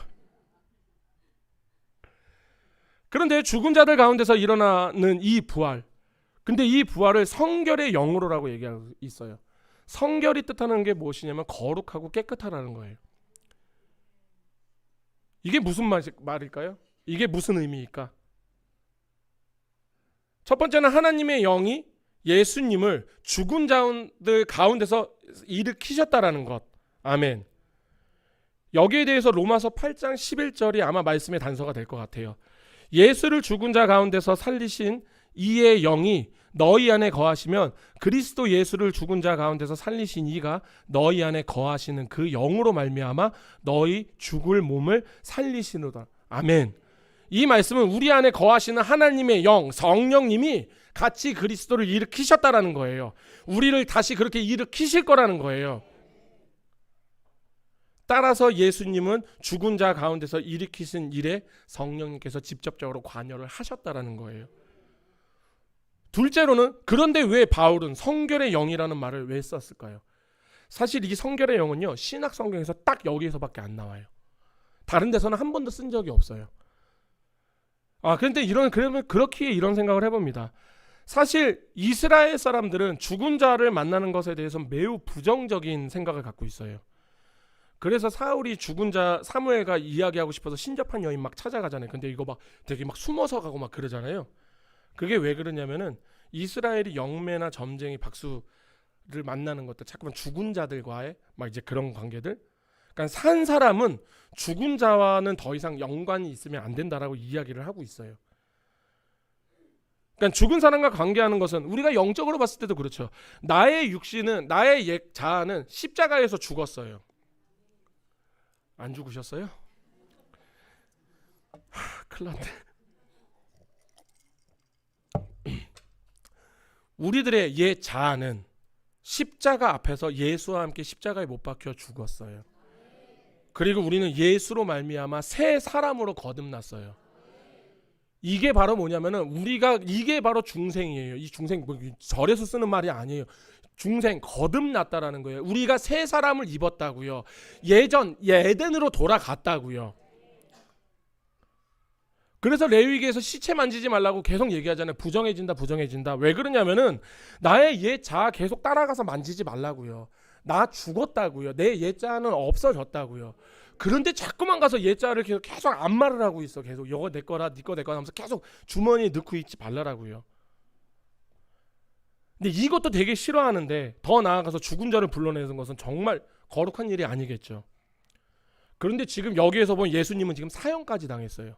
그런데 죽은 자들 가운데서 일어나는 이 부활, 근데 이 부활을 성결의 영으로라고 얘기하고 있어요. 성결이 뜻하는 게 무엇이냐면 거룩하고 깨끗하다는 거예요. 이게 무슨 말일까요? 이게 무슨 의미일까? 첫 번째는 하나님의 영이 예수님을 죽은 자들 가운데서 일으키셨다라는 것. 아멘. 여기에 대해서 로마서 8장 11절이 아마 말씀의 단서가 될 것 같아요. 예수를 죽은 자 가운데서 살리신 이의 영이 너희 안에 거하시면 그리스도 예수를 죽은 자 가운데서 살리신 이가 너희 안에 거하시는 그 영으로 말미암아 너희 죽을 몸을 살리시노라. 아멘. 이 말씀은 우리 안에 거하시는 하나님의 영, 성령님이 같이 그리스도를 일으키셨다라는 거예요. 우리를 다시 그렇게 일으키실 거라는 거예요. 따라서 예수님은 죽은 자 가운데서 일으키신 일에 성령님께서 직접적으로 관여를 하셨다라는 거예요. 둘째로는, 그런데 왜 바울은 성결의 영이라는 말을 왜 썼을까요? 사실 이 성결의 영은요, 신약 성경에서 딱 여기에서밖에 안 나와요. 다른 데서는 한 번도 쓴 적이 없어요. 그런데 그러면 그렇게 이런 생각을 해봅니다. 사실 이스라엘 사람들은 죽은 자를 만나는 것에 대해서 매우 부정적인 생각을 갖고 있어요. 그래서 사울이 죽은 자 사무엘과 이야기하고 싶어서 신접한 여인 막 찾아가잖아요. 근데 이거 막 되게 막 숨어서 가고 막 그러잖아요. 그게 왜 그러냐면은 이스라엘이 영매나 점쟁이 박수를 만나는 것들, 자꾸만 죽은 자들과의 막 이제 그런 관계들. 그러니까 산 사람은 죽은 자와는 더 이상 연관이 있으면 안 된다라고 이야기를 하고 있어요. 그러니까 죽은 사람과 관계하는 것은 우리가 영적으로 봤을 때도 그렇죠. 나의 육신은, 나의 옛 자아는 십자가에서 죽었어요. 안 죽으셨어요? 큰일 났네. 우리들의 옛 자아는 십자가 앞에서 예수와 함께 십자가에 못 박혀 죽었어요. 그리고 우리는 예수로 말미암아 새 사람으로 거듭났어요. 이게 바로 뭐냐면은 이게 바로 중생이에요. 이 중생 절에서 쓰는 말이 아니에요. 중생, 거듭났다라는 거예요. 우리가 새 사람을 입었다고요. 예전 에덴으로 돌아갔다고요. 그래서 레위기에서 시체 만지지 말라고 계속 얘기하잖아요. 부정해진다. 왜 그러냐면은 나의 옛 자아 계속 따라가서 만지지 말라고요. 나 죽었다고요. 내 옛 자아는 없어졌다고요. 그런데 자꾸만 가서 옛 자아를 계속 안마를 하고 있어. 계속 이거 내 거라, 네 거 내 거라 하면서 계속 주머니에 넣고 있지 말라라고요. 근데 이것도 되게 싫어하는데, 더 나아가서 죽은 자를 불러내는 것은 정말 거룩한 일이 아니겠죠. 그런데 지금 여기에서 보면 예수님은 지금 사형까지 당했어요.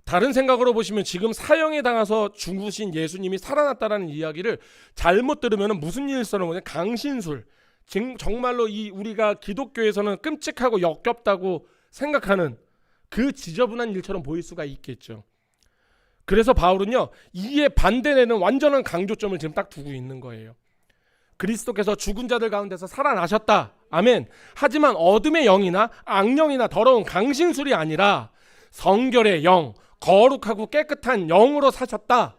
다른 생각으로 보시면 지금 사형에 당해서 죽으신 예수님이 살아났다라는 이야기를 잘못 들으면 무슨 일처럼 보냐, 강신술, 정말로 우리가 기독교에서는 끔찍하고 역겹다고 생각하는 그 지저분한 일처럼 보일 수가 있겠죠. 그래서 바울은요, 이에 반대되는 완전한 강조점을 지금 딱 두고 있는 거예요. 그리스도께서 죽은 자들 가운데서 살아나셨다. 아멘. 하지만 어둠의 영이나 악령이나 더러운 강신술이 아니라 성결의 영, 거룩하고 깨끗한 영으로 사셨다.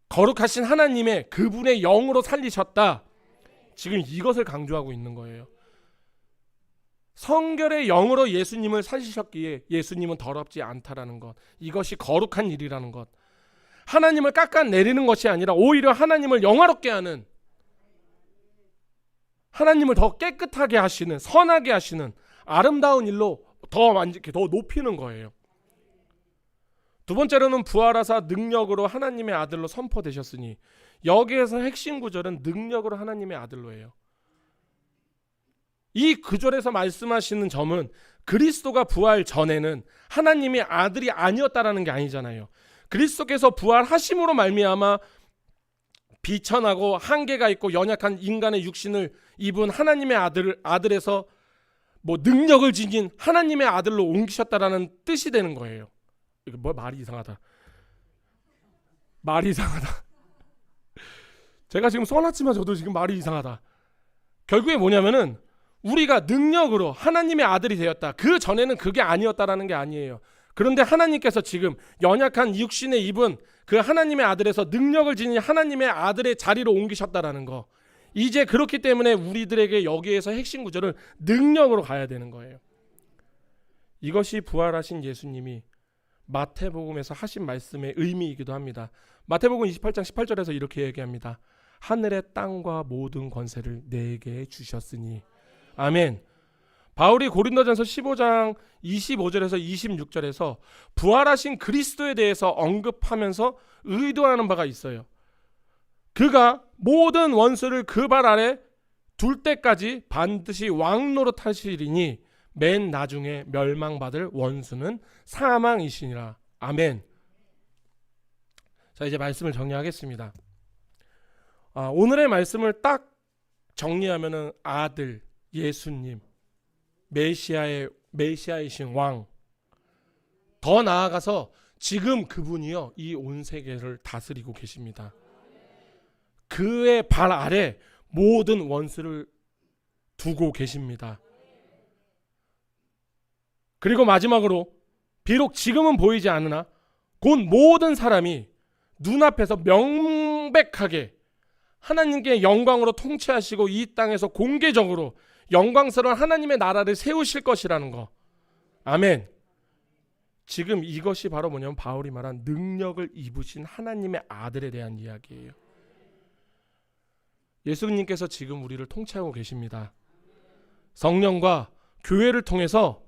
거룩하신 하나님의 그분의 영으로 살리셨다. 지금 이것을 강조하고 있는 거예요. 성결의 영으로 예수님을 사시셨기에 예수님은 더럽지 않다라는 것, 이것이 거룩한 일이라는 것, 하나님을 깎아내리는 것이 아니라 오히려 하나님을 영화롭게 하는, 하나님을 더 깨끗하게 하시는, 선하게 하시는 아름다운 일로 더 높이는 거예요. 두 번째로는 부활하사 능력으로 하나님의 아들로 선포되셨으니, 여기에서 핵심 구절은 능력으로 하나님의 아들로 해요. 이 구절에서 말씀하시는 점은 그리스도가 부활 전에는 하나님의 아들이 아니었다라는 게 아니잖아요. 그리스도께서 부활하심으로 말미암아 비천하고 한계가 있고 연약한 인간의 육신을 입은 하나님의 아들에서 능력을 지닌 하나님의 아들로 옮기셨다라는 뜻이 되는 거예요. 이거 말이 이상하다. 말이 이상하다. 제가 지금 써놨지만 저도 지금 말이 이상하다. 결국에 뭐냐면은 우리가 능력으로 하나님의 아들이 되었다. 그 전에는 그게 아니었다라는 게 아니에요. 그런데 하나님께서 지금 연약한 육신에 입은 그 하나님의 아들에서 능력을 지닌 하나님의 아들의 자리로 옮기셨다라는 거. 이제 그렇기 때문에 우리들에게 여기에서 핵심 구절은 능력으로 가야 되는 거예요. 이것이 부활하신 예수님이 마태복음에서 하신 말씀의 의미이기도 합니다. 마태복음 28장 18절에서 이렇게 얘기합니다. 하늘의 땅과 모든 권세를 내게 주셨으니. 아멘. 바울이 고린도전서 15장 25절에서 26절에서 부활하신 그리스도에 대해서 언급하면서 의도하는 바가 있어요. 그가 모든 원수를 그 발 아래 둘 때까지 반드시 왕노릇 하시리니 맨 나중에 멸망받을 원수는 사망이시니라. 아멘. 자, 이제 말씀을 정리하겠습니다. 오늘의 말씀을 딱 정리하면은 아들, 예수님, 메시아이신 왕, 더 나아가서 지금 그분이요 이 온 세계를 다스리고 계십니다. 그의 발 아래 모든 원수를 두고 계십니다. 그리고 마지막으로 비록 지금은 보이지 않으나 곧 모든 사람이 눈앞에서 명백하게 하나님께 영광으로 통치하시고 이 땅에서 공개적으로 영광스러운 하나님의 나라를 세우실 것이라는 거. 아멘. 지금 이것이 바로 뭐냐면 바울이 말한 능력을 입으신 하나님의 아들에 대한 이야기예요. 예수님께서 지금 우리를 통치하고 계십니다. 성령과 교회를 통해서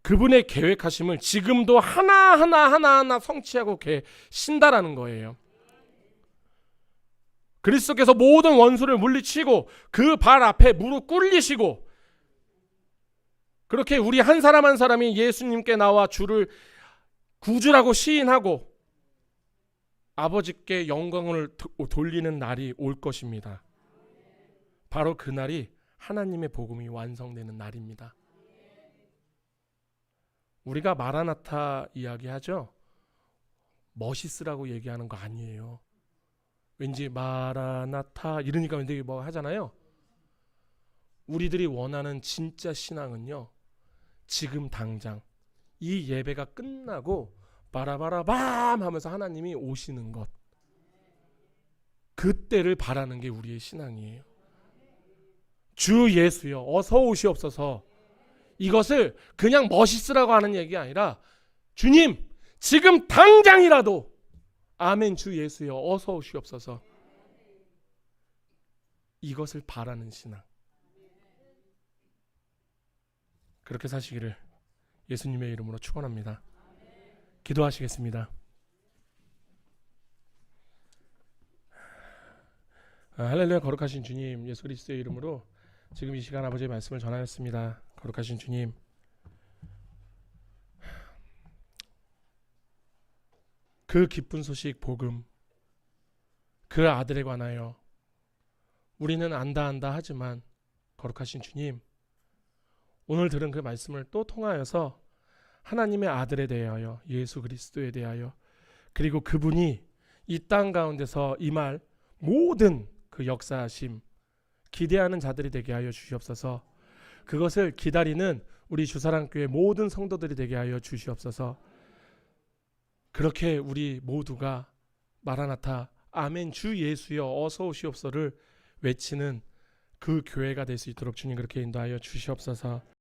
그분의 계획하심을 지금도 하나하나 성취하고 계신다라는 거예요. 그리스도께서 모든 원수를 물리치고 그 발 앞에 무릎 꿇리시고, 그렇게 우리 한 사람 한 사람이 예수님께 나와 주를 구주라고 시인하고 아버지께 영광을 돌리는 날이 올 것입니다. 바로 그 날이 하나님의 복음이 완성되는 날입니다. 우리가 마라나타 이야기하죠. 멋있으라고 얘기하는 거 아니에요. 왠지 마라나타 이러니까 왠지 뭐 하잖아요. 우리들이 원하는 진짜 신앙은요, 지금 당장 이 예배가 끝나고 바라바라밤 하면서 하나님이 오시는 것, 그때를 바라는 게 우리의 신앙이에요. 주 예수여 어서 오시옵소서. 이것을 그냥 멋있으라고 하는 얘기가 아니라 주님 지금 당장이라도 아멘 주 예수여 어서 오시옵소서. 이것을 바라는 신앙. 그렇게 사시기를 예수님의 이름으로 축원합니다. 기도하시겠습니다. 할렐루야. 거룩하신 주님, 예수 그리스도의 이름으로 지금 이 시간 아버지의 말씀을 전하였습니다. 거룩하신 주님, 그 기쁜 소식 복음, 그 아들에 관하여 우리는 안다 하지만 거룩하신 주님, 오늘 들은 그 말씀을 또 통하여서 하나님의 아들에 대하여, 예수 그리스도에 대하여, 그리고 그분이 이 땅 가운데서 임할 모든 그 역사하심 기대하는 자들이 되게 하여 주시옵소서. 그것을 기다리는 우리 주사랑교회 모든 성도들이 되게 하여 주시옵소서. 그렇게 우리 모두가 마라나타 아멘 주 예수여 어서 오시옵소서를 외치는 그 교회가 될 수 있도록 주님 그렇게 인도하여 주시옵소서.